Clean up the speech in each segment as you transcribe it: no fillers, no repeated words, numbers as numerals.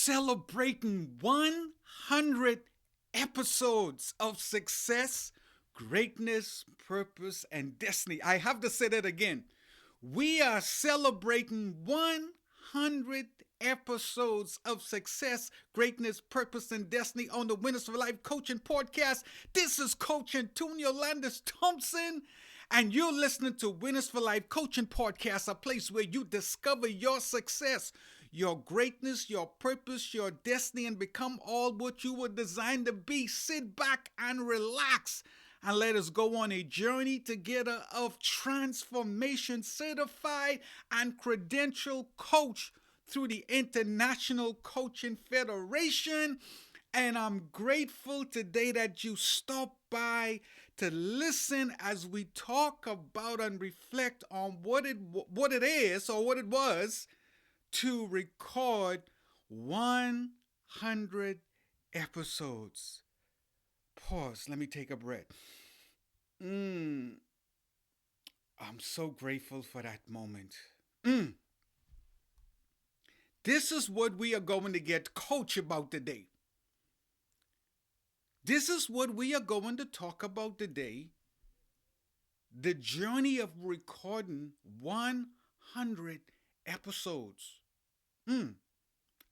celebrating 100 episodes of success, greatness, purpose, and destiny. I have to say that again. We are celebrating 100 episodes of success, greatness, purpose, and destiny on the Winners for Life Coaching Podcast. This is Coach Antonio Landis Thompson, and you're listening to Winners for Life Coaching Podcast, a place where you discover your success, your greatness, your purpose, your destiny, and become all what you were designed to be. Sit back and relax, and let us go on a journey together of transformation. Certified and credentialed coach through the International Coaching Federation. And I'm grateful today that you stopped by to listen as we talk about and reflect on what it is or what it was to record 100 episodes. Pause. Let me take a breath. I'm so grateful for that moment. This is what we are going to get coach about today. This is what we are going to talk about today. The journey of recording 100 episodes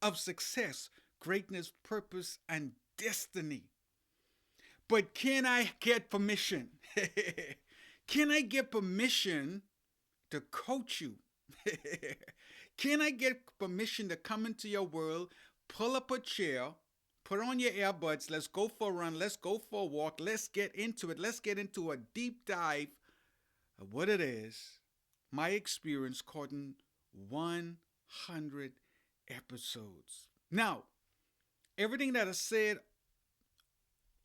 of success, greatness, purpose, and destiny. But can I get permission? Can I get permission to coach you? Can I get permission to come into your world, pull up a chair, put on your earbuds, let's go for a run, let's go for a walk, let's get into it. Let's get into a deep dive of what it is, my experience coding 100 episodes. Now, everything that I said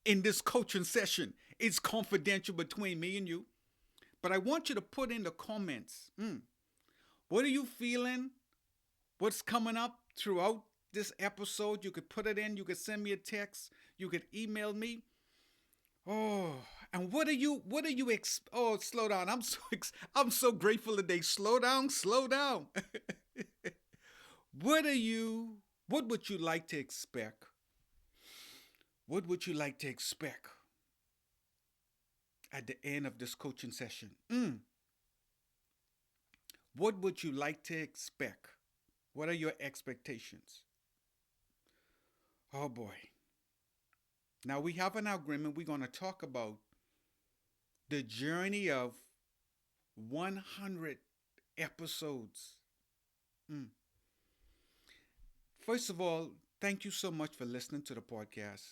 in this coaching session is confidential between me and you. But I want you to put in the comments. What are you feeling? What's coming up throughout this episode? You could put it in. You could send me a text. You could email me. Oh, and what are you? Oh, slow down. I'm so grateful today. Slow down. What would you like to expect? What would you like to expect at the end of this coaching session? What would you like to expect? What are your expectations? Oh boy. Now we have an agreement. We're going to talk about the journey of 100 episodes. First of all, thank you so much for listening to the podcast.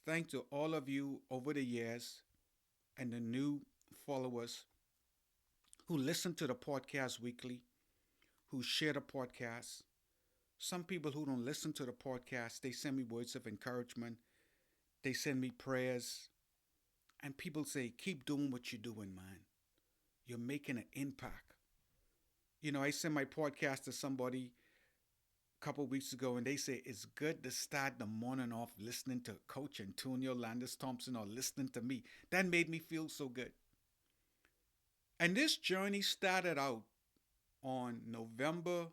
Thanks to all of you over the years and the new followers who listen to the podcast weekly, who share the podcast. Some people who don't listen to the podcast, they send me words of encouragement. They send me prayers. And people say, keep doing what you're doing, man. You're making an impact. You know, I sent my podcast to somebody couple weeks ago, and they say it's good to start the morning off listening to Coach Antonio Landis Thompson or listening to me. That made me feel so good. And this journey started out on November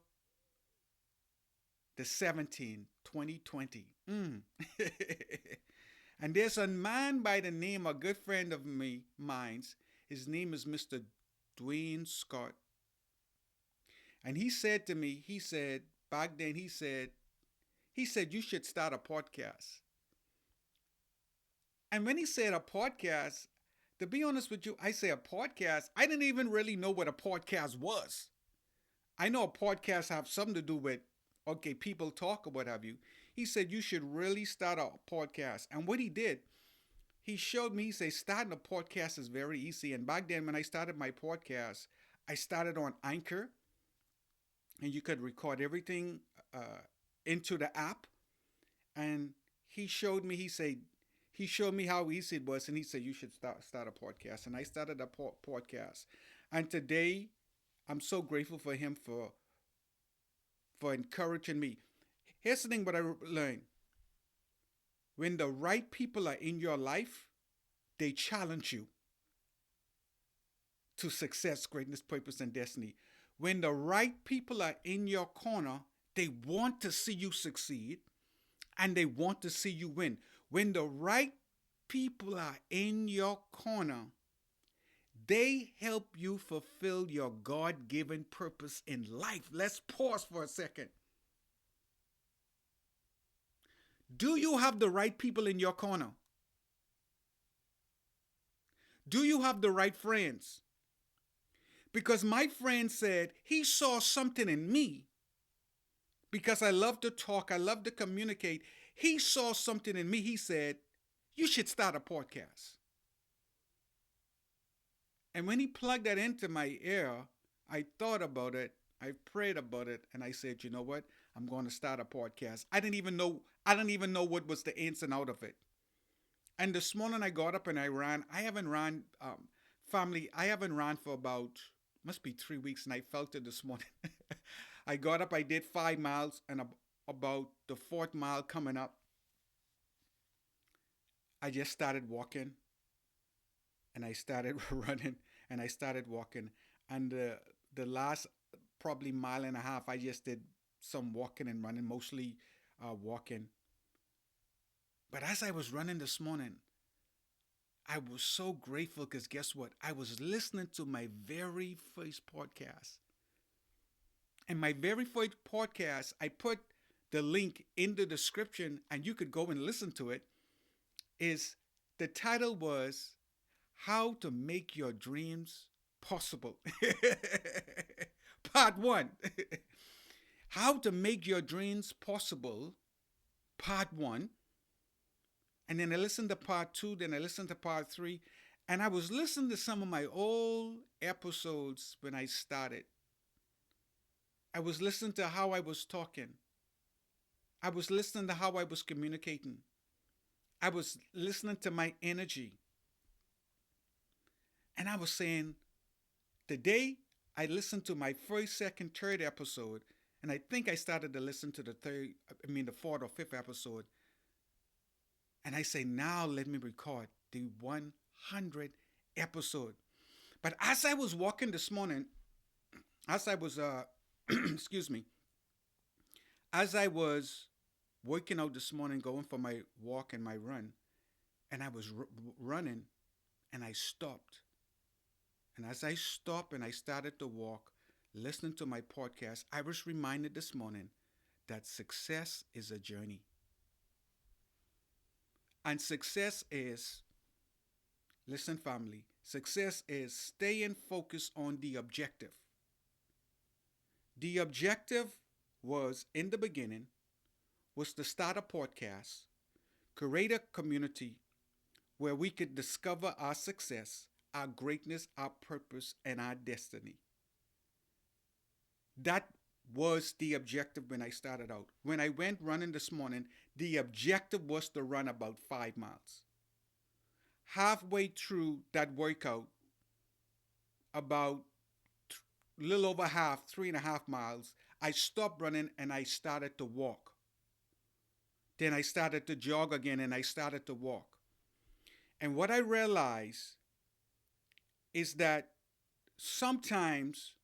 the 17th, 2020. And there's a man by the name, a good friend of mine's. His name is Mr. Dwayne Scott. And he said to me, back then, he said, you should start a podcast. And when he said a podcast, to be honest with you, I say a podcast. I didn't even really know what a podcast was. I know a podcast have something to do with, okay, people talk or what have you. He said, you should really start a podcast. And what he did, he showed me, he said, starting a podcast is very easy. And back then, when I started my podcast, I started on Anchor. And you could record everything into the app. And he showed me how easy it was. And he said, you should start a podcast. And I started a podcast. And today, I'm so grateful for him for encouraging me. Here's the thing what I learned. When the right people are in your life, they challenge you to success, greatness, purpose, and destiny. When the right people are in your corner, They want to see you succeed and they want to see you win. When the right people are in your corner, they help you fulfill your God given purpose in life. Let's pause for a second. Do you have the right people in your corner? Do you have the right friends? Because my friend said he saw something in me because I love to talk, I love to communicate. He saw something in me. He said, you should start a podcast. And when he plugged that into my ear, I thought about it, I prayed about it, and I said, you know what? I'm going to start a podcast. I didn't even know what was the ins and out of it. And this morning I got up and I ran. I haven't ran, family, I haven't ran for about, must be 3 weeks, and I felt it this morning. I got up, I did 5 miles, and about the fourth mile coming up, I just started walking, and I started running, and I started walking. And the last probably mile and a half, I just did some walking and running, mostly walking. But as I was running this morning, I was so grateful because guess what? I was listening to my very first podcast. And my very first podcast, I put the link in the description and you could go and listen to it. Is the title was How to Make Your Dreams Possible. Part 1. How to Make Your Dreams Possible. Part 1. And then I listened to part 2, then I listened to part 3. And I was listening to some of my old episodes when I started. I was listening to how I was talking. I was listening to how I was communicating. I was listening to my energy. And I was saying, the day I listened to my first, second, third episode, and I think I started to listen to the fourth or fifth episode, and I say, now let me record the 100 episode. But as I was walking this morning, as I was, excuse me, as I was working out this morning, going for my walk and my run, and I was running, and I stopped. And as I stopped and I started to walk, listening to my podcast, I was reminded this morning that success is a journey. And success is, listen family, success is staying focused on the objective. The objective was, in the beginning, was to start a podcast, create a community where we could discover our success, our greatness, our purpose, and our destiny. That was the objective when I started out. When I went running this morning, the objective was to run about 5 miles. Halfway through that workout, about a little over half, 3.5 miles, I stopped running and I started to walk. Then I started to jog again and I started to walk. And what I realized is that sometimes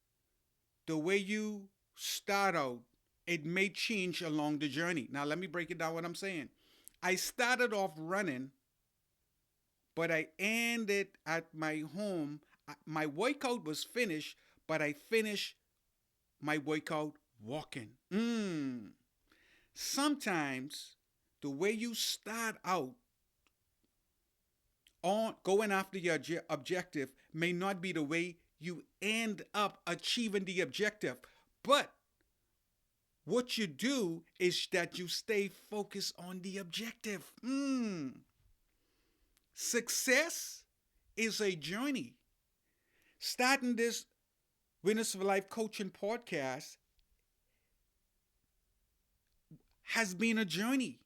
the way you start out, it may change along the journey. Now, let me break it down what I'm saying. I started off running, but I ended at my home. My workout was finished, but I finished my workout walking. Sometimes the way you start out on going after your objective may not be the way you end up achieving the objective. But what you do is that you stay focused on the objective. Success is a journey. Starting this Winners for Life coaching podcast has been a journey.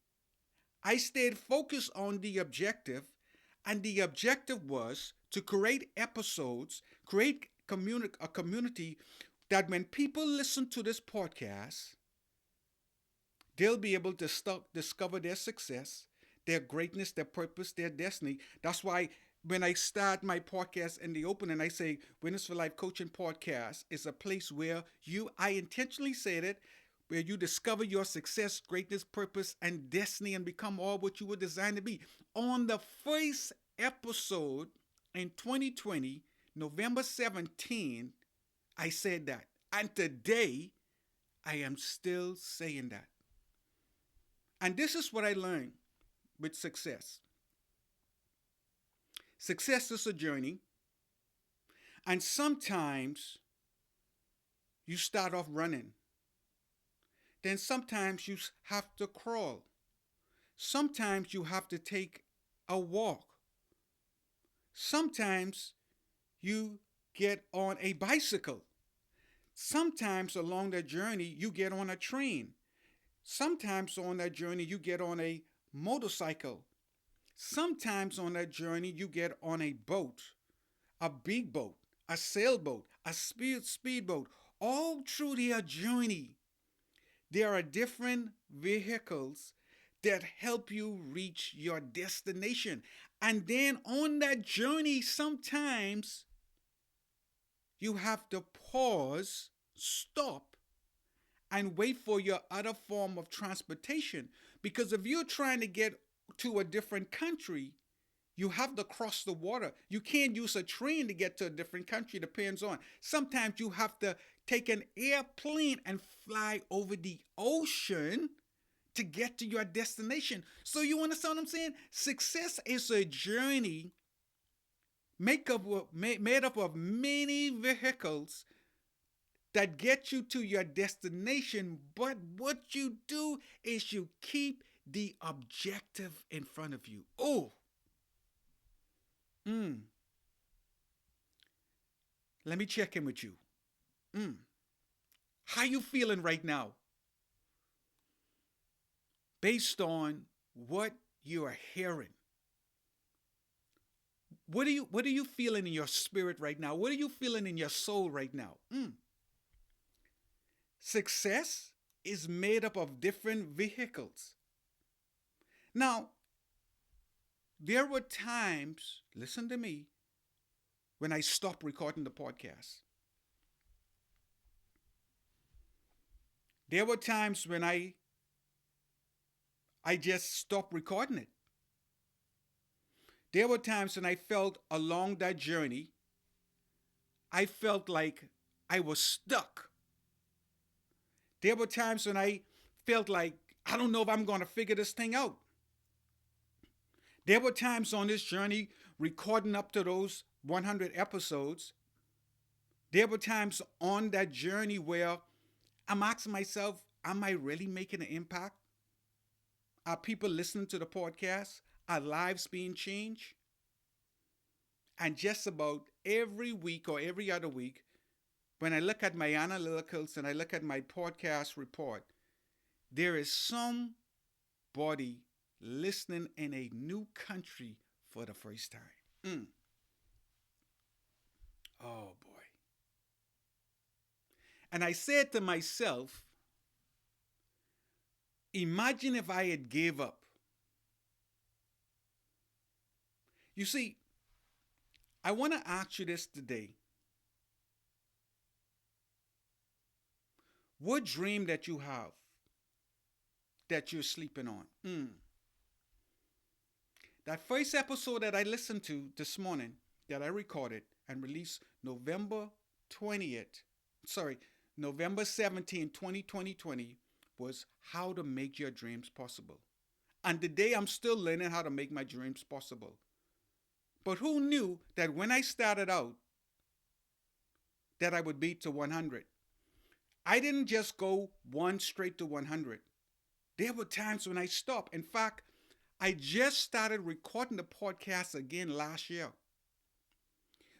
I stayed focused on the objective, and the objective was to create episodes, create a community that when people listen to this podcast, they'll be able to discover their success, their greatness, their purpose, their destiny. That's why when I start my podcast in the opening, I say Winners for Life Coaching Podcast is a place where I intentionally said it, where you discover your success, greatness, purpose, and destiny and become all what you were designed to be. On the first episode in 2020, November 17, I said that. And today, I am still saying that. And this is what I learned with success. Success is a journey, and sometimes you start off running. Then sometimes you have to crawl. Sometimes you have to take a walk. Sometimes you get on a bicycle. Sometimes along the journey you get on a train. Sometimes on that journey you get on a motorcycle. Sometimes on that journey you get on a boat, a big boat, a sailboat, a speedboat. All through their journey, there are different vehicles that help you reach your destination. And then on that journey, sometimes you have to pause, stop, and wait for your other form of transportation. Because if you're trying to get to a different country, you have to cross the water. You can't use a train to get to a different country. Depends on. Sometimes you have to take an airplane and fly over the ocean to get to your destination. So you understand what I'm saying? Success is a journey made up of many vehicles that get you to your destination. But what you do is you keep the objective in front of you. Oh, let me check in with you. How you feeling right now? Based on what you are hearing. What are you feeling in your spirit right now? What are you feeling in your soul right now? Success is made up of different vehicles. Now, there were times, listen to me, when I stopped recording the podcast. There were times when I just stopped recording it. There were times when I felt along that journey, I felt like I was stuck. There were times when I felt like, I don't know if I'm going to figure this thing out. There were times on this journey, recording up to those 100 episodes, there were times on that journey where I'm asking myself, am I really making an impact? Are people listening to the podcast? Are lives being changed? And just about every week or every other week, when I look at my analyticals and I look at my podcast report, there is somebody listening in a new country for the first time. Oh boy. And I said to myself, imagine if I had gave up. You see, I want to ask you this today. What dream that you have that you're sleeping on? That first episode that I listened to this morning, that I recorded and released November 17, 2020, was how to make your dreams possible. And today I'm still learning how to make my dreams possible. But who knew that when I started out, that I would be to 100? I didn't just go one straight to 100. There were times when I stopped. In fact, I just started recording the podcast again last year.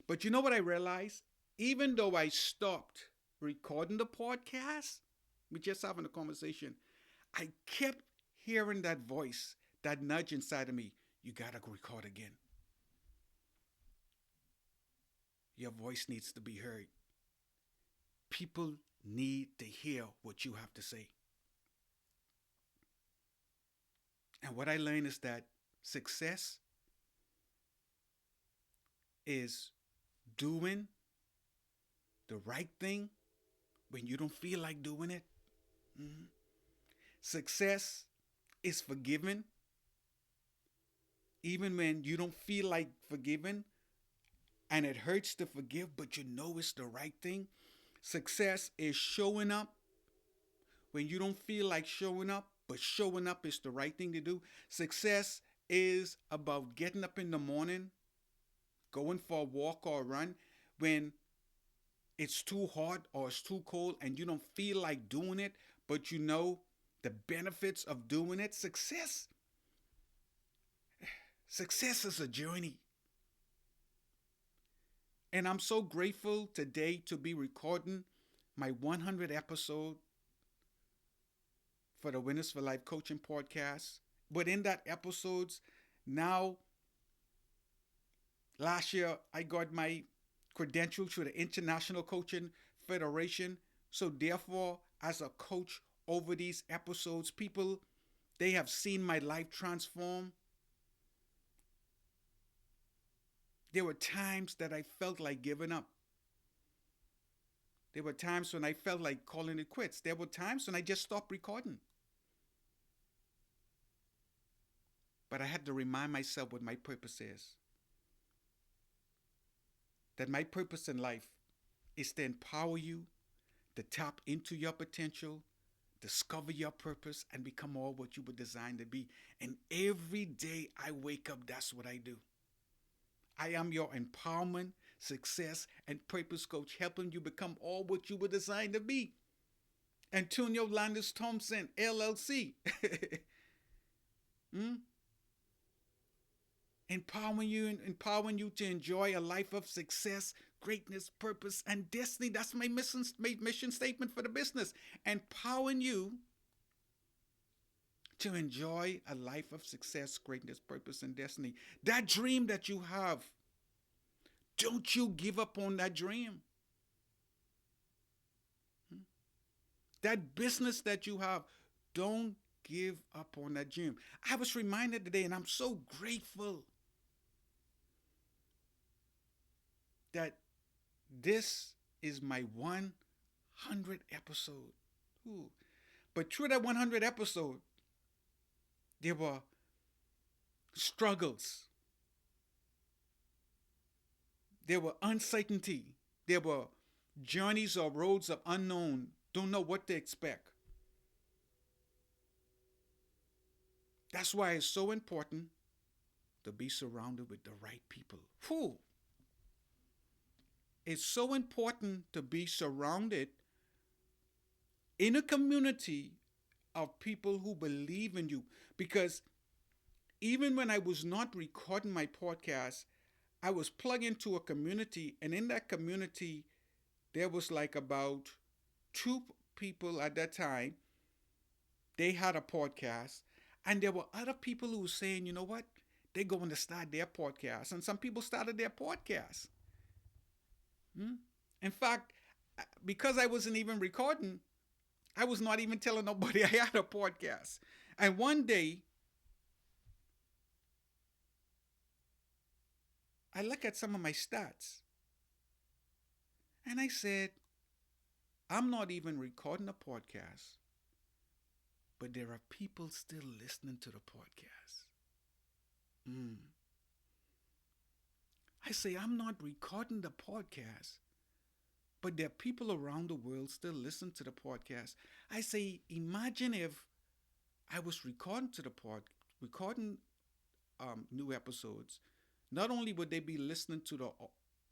But you know what I realized? Even though I stopped recording the podcast, we just having a conversation, I kept hearing that voice, that nudge inside of me. You gotta record again. Your voice needs to be heard. People need to hear what you have to say. And what I learned is that success is doing the right thing when you don't feel like doing it. Mhm. Success is forgiving, even when you don't feel like forgiving and it hurts to forgive, but you know it's the right thing. Success is showing up when you don't feel like showing up, but showing up is the right thing to do. Success is about getting up in the morning, going for a walk or a run when it's too hot or it's too cold and you don't feel like doing it, but you know the benefits of doing it. Success is a journey. And I'm so grateful today to be recording my 100th episode for the Winners for Life Coaching Podcast. But in that episodes, now last year I got my credentials through the International Coaching Federation. So therefore, as a coach over these episodes, people they have seen my life transform. There were times that I felt like giving up. There were times when I felt like calling it quits. There were times when I just stopped recording. But I had to remind myself what my purpose is. That my purpose in life is to empower you to tap into your potential, discover your purpose, and become all what you were designed to be. And every day I wake up, that's what I do. I am your empowerment, success, and purpose coach, helping you become all what you were designed to be. Antonio Landis Thompson, LLC. Hmm? Empowering you to enjoy a life of success, greatness, purpose, and destiny. That's my mission statement for the business. Empowering you to enjoy a life of success, greatness, purpose, and destiny. That dream that you have, don't you give up on that dream. That business that you have, don't give up on that dream. I was reminded today, and I'm so grateful that this is my 100 episode. Ooh. But through that 100 episode, there were struggles, there were uncertainty, there were journeys or roads of unknown, don't know what to expect. That's why it's so important to be surrounded with the right people. Whew. It's so important to be surrounded in a community of people who believe in you. Because even when I was not recording my podcast, I was plugged into a community, and in that community, there was like about two people at that time. They had a podcast, and there were other people who were saying, you know what? They're going to start their podcast. And some people started their podcast. Hmm? In fact, because I wasn't even recording, I was not even telling nobody I had a podcast. And one day, I look at some of my stats and I said, I'm not even recording a podcast, but there are people still listening to the podcast. Mm. I say, I'm not recording the podcast, but there are people around the world still listen to the podcast. I say, imagine if I was recording new episodes. Not only would they be listening to the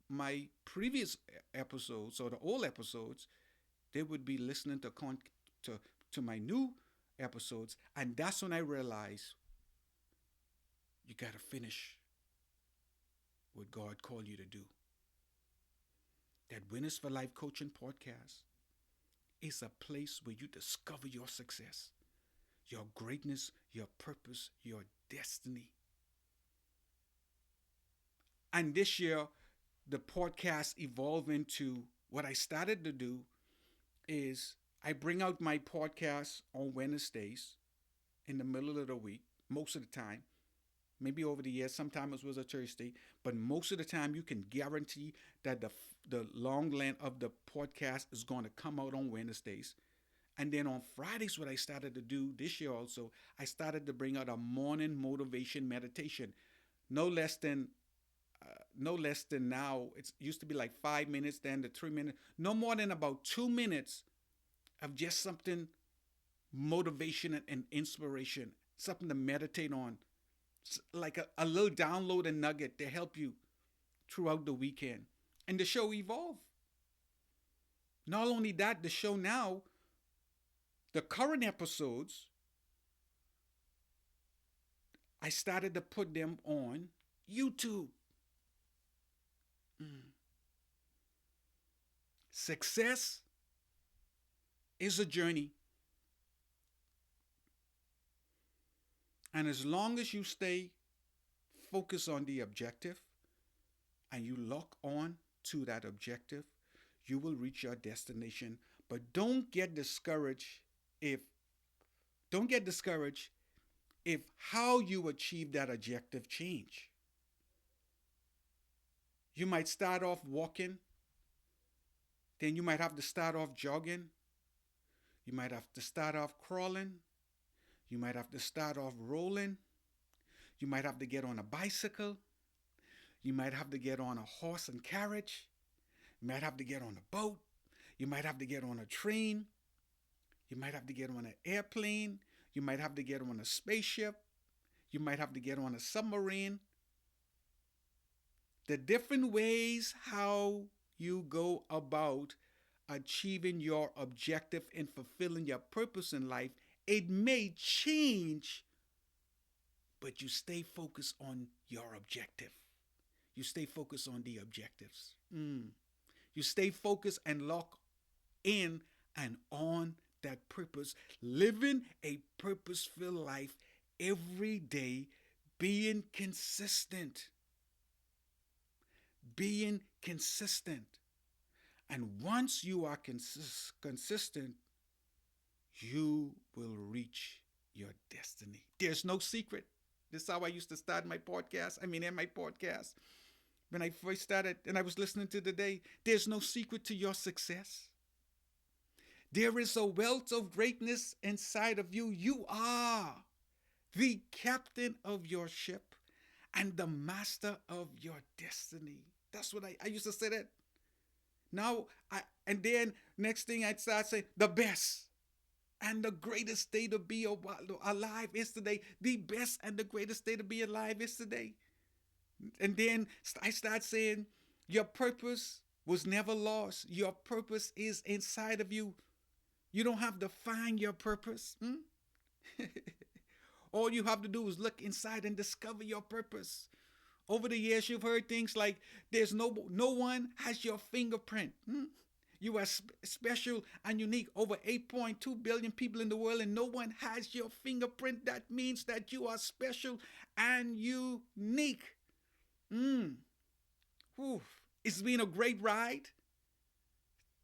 my previous episodes or the old episodes, they would be listening to to my new episodes, and that's when I realized you gotta finish what God called you to do. That Winners for Life Coaching podcast is a place where you discover your success, your greatness, your purpose, your destiny. And this year, the podcast evolved into what I started to do is I bring out my podcast on Wednesdays in the middle of the week, most of the time. Maybe over the years, sometimes it was a Thursday, but most of the time you can guarantee that the long length of the podcast is going to come out on Wednesdays. And then on Fridays, what I started to do this year also, I started to bring out a morning motivation meditation. No less than no less than now. It used to be like 5 minutes, then to 3 minutes. No more than about 2 minutes of just something motivation and inspiration, something to meditate on, like a little download and nugget to help you throughout the weekend. And the show evolved. Not only that, the show now, the current episodes, I started to put them on YouTube. Mm. Success is a journey. And as long as you stay focused on the objective and you lock on to that objective, you will reach your destination. But if don't get discouraged if how you achieve that objective change. You might start off walking, then you might have to start off jogging, you might have to start off crawling, you might have to start off rolling, you might have to get on a bicycle, you might have to get on a horse and carriage, you might have to get on a boat, you might have to get on a train, you might have to get on an airplane, you might have to get on a spaceship, you might have to get on a submarine. The different ways how you go about achieving your objective and fulfilling your purpose in life, it may change, but you stay focused on your objective. You stay focused on the objectives. You stay focused and lock in and on that purpose, living a purpose filled life every day, being consistent. Being consistent. And once you are consistent, you will reach your destiny. There's no secret. This is how I used to start my podcast. In my podcast. When I first started and I was listening to today, there's no secret to your success. There is a wealth of greatness inside of you. You are the captain of your ship and the master of your destiny. That's what I used to say that. And then next thing I'd start saying, the best and the greatest day to be alive is today. The best and the greatest day to be alive is today. And then I start saying, your purpose was never lost. Your purpose is inside of you. You don't have to find your purpose. All you have to do is look inside and discover your purpose. Over the years, you've heard things like, "There's no one has your fingerprint." You are special and unique. Over 8.2 billion people in the world, and no one has your fingerprint. That means that you are special and unique. It's been a great ride.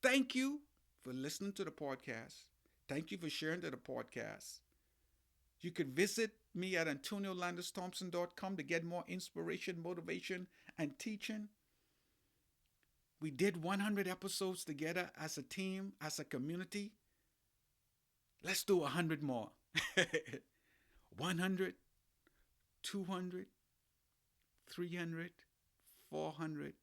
Thank you for listening to the podcast. Thank you for sharing to the podcast. You could visit me at AntonioLandisThompson.com to get more inspiration, motivation, and teaching. We did 100 episodes together as a team, as a community. Let's do 100 more. 100, 200, 300, 400,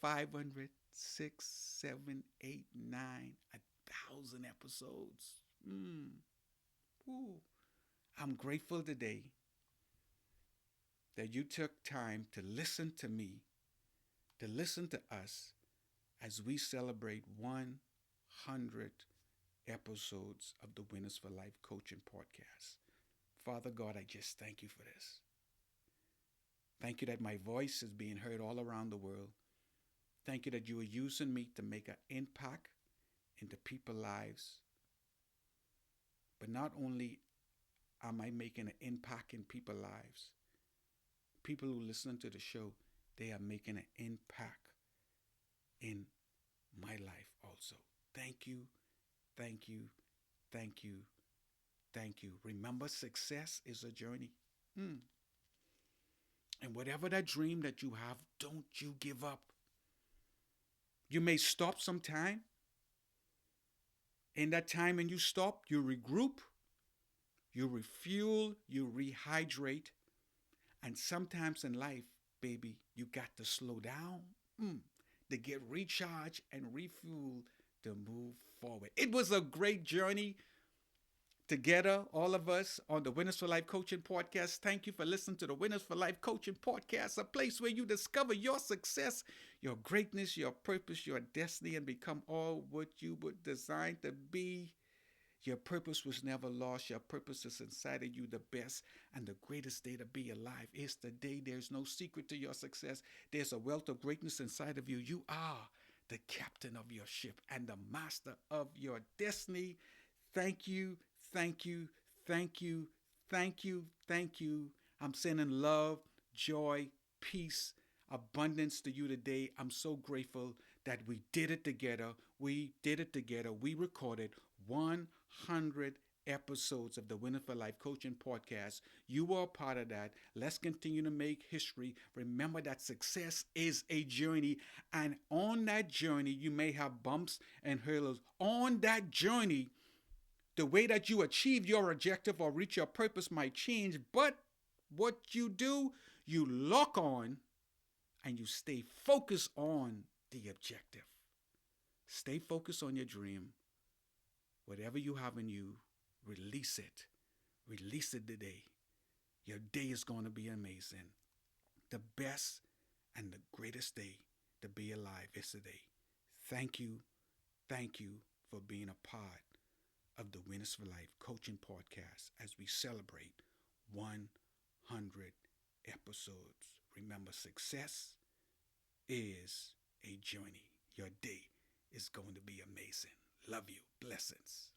500, 6, 7, 8, 9, 1,000 episodes. I'm grateful today that you took time to listen to me, to listen to us as we celebrate 100 episodes of the Winners for Life Coaching Podcast. Father God, I just thank you for this. Thank you that my voice is being heard all around the world. Thank you that you are using me to make an impact into people's lives. But not only am I making an impact in people's lives, people who listen to the show, they are making an impact in my life also. Thank you, thank you, thank you, thank you. Remember, success is a journey. And whatever that dream that you have, don't you give up. You may stop sometime, In that time when you stop, you regroup, you refuel, you rehydrate. And sometimes in life, baby, you got to slow down to get recharged and refueled to move forward. It was a great journey together, all of us on the Winners for Life Coaching Podcast. Thank you for listening to the Winners for Life Coaching Podcast, a place where you discover your success, your greatness, your purpose, your destiny, and become all what you were designed to be. Your purpose was never lost. Your purpose is inside of you. The best and the greatest day to be alive is the day. There's no secret to your success. There's a wealth of greatness inside of you. You are the captain of your ship and the master of your destiny. Thank you, thank you, thank you, thank you, thank you. I'm sending love, joy, peace, abundance to you today. I'm so grateful that we did it together. We did it together. We recorded 100 episodes of the Winner for Life Coaching Podcast. You were a part of that. Let's continue to make history. Remember that success is a journey, and on that journey, you may have bumps and hurdles. On that journey, the way that you achieve your objective or reach your purpose might change, but what you do, you lock on and you stay focused on the objective. Stay focused on your dream. Whatever you have in you, release it. Release it today. Your day is going to be amazing. The best and the greatest day to be alive is today. Thank you. Thank you for being a part of the Winners for Life Coaching Podcast as we celebrate 100 episodes. Remember, success is a journey. Your day is going to be amazing. Love you. Blessings.